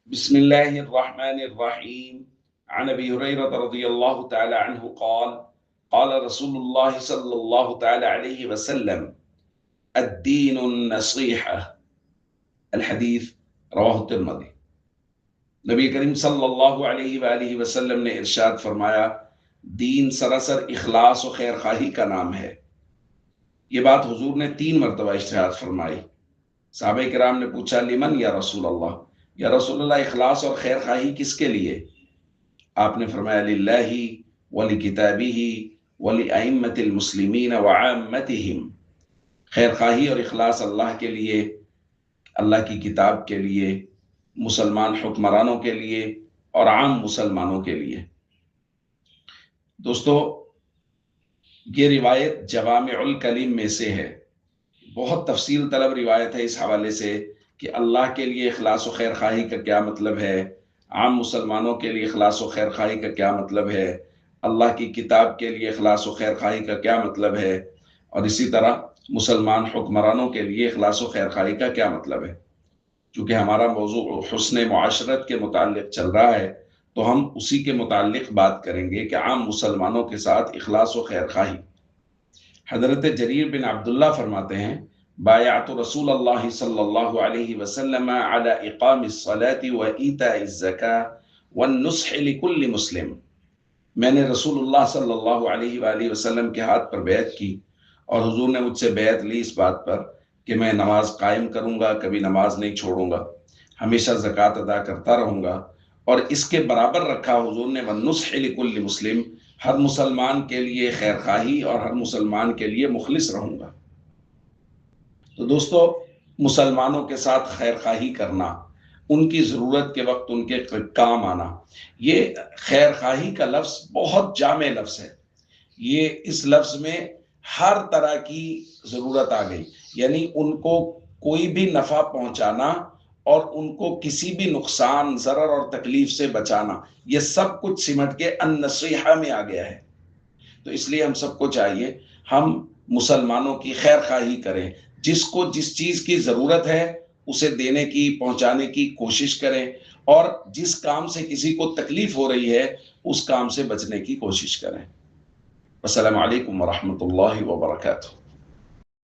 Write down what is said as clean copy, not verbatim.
بسم الله الرحمن الرحيم. عن أبي هريرة رضي الله تعالى عنه قال قال رسول الله صلى الله تعالى عليه وسلم الدين النصيحة. الحديث رواه الترمذي. نبی کریم صلی اللہ علیہ وآلہ وسلم نے ارشاد فرمایا، دین سراسر اخلاص و خیر خواہی کا نام ہے۔ یہ بات حضور نے 3 مرتبہ ارشاد فرمائی۔ صحابہ کرام نے پوچھا لمن یا رسول اللہ، یا رسول اللہ اخلاص اور خیر خواہی کس کے لیے؟ آپ نے فرمایا للہ ولکتابہ ولائمۃ المسلمین وعامتہم، خیر خواہی اور اخلاص اللہ کے لیے، اللہ کی کتاب کے لیے، مسلمان حکمرانوں کے لیے اور عام مسلمانوں کے لیے۔ دوستو، یہ روایت جوامع الکلم میں سے ہے، بہت تفصیل طلب روایت ہے اس حوالے سے کہ اللہ کے لیے اخلاص و خیر خواہی کا کیا مطلب ہے، عام مسلمانوں کے لیے اخلاص و خیر خواہی کا کیا مطلب ہے، اللہ کی کتاب کے لیے اخلاص و خیر خواہی کا کیا مطلب ہے، اور اسی طرح مسلمان حکمرانوں کے لیے اخلاص و خیر خواہی کا کیا مطلب ہے۔ چونکہ ہمارا موضوع حسن معاشرت کے متعلق چل رہا ہے تو ہم اسی کے متعلق بات کریں گے کہ عام مسلمانوں کے ساتھ اخلاص و خیر خواہی۔ حضرت جریر بن عبداللہ فرماتے ہیں، بایعت رسول اللہ صلی اللہ علیہ وسلم علی اقام الصلاة و ایتاء الزکاة والنصح لکل مسلم۔ میں نے رسول اللہ صلی اللہ علیہ وآلہ وسلم کے ہاتھ پر بیعت کی اور حضور نے مجھ سے بیعت لی اس بات پر کہ میں نماز قائم کروں گا، کبھی نماز نہیں چھوڑوں گا، ہمیشہ زکوٰۃ ادا کرتا رہوں گا، اور اس کے برابر رکھا حضور نے والنصح لکل مسلم، ہر مسلمان کے لیے خیر خواہی اور ہر مسلمان کے لیے مخلص رہوں گا۔ تو دوستو، مسلمانوں کے ساتھ خیر خواہی کرنا، ان کی ضرورت کے وقت ان کے کام آنا، یہ خیر خواہی کا لفظ بہت جامع لفظ ہے۔ یہ اس لفظ میں ہر طرح کی ضرورت آ گئی، یعنی ان کو کوئی بھی نفع پہنچانا اور ان کو کسی بھی نقصان، ضرر اور تکلیف سے بچانا، یہ سب کچھ سمٹ کے النصیحہ میں آ گیا ہے۔ تو اس لیے ہم سب کو چاہیے ہم مسلمانوں کی خیر خواہی کریں، جس کو جس چیز کی ضرورت ہے اسے دینے کی، پہنچانے کی کوشش کریں، اور جس کام سے کسی کو تکلیف ہو رہی ہے اس کام سے بچنے کی کوشش کریں۔ السلام علیکم ورحمۃ اللہ وبرکاتہ۔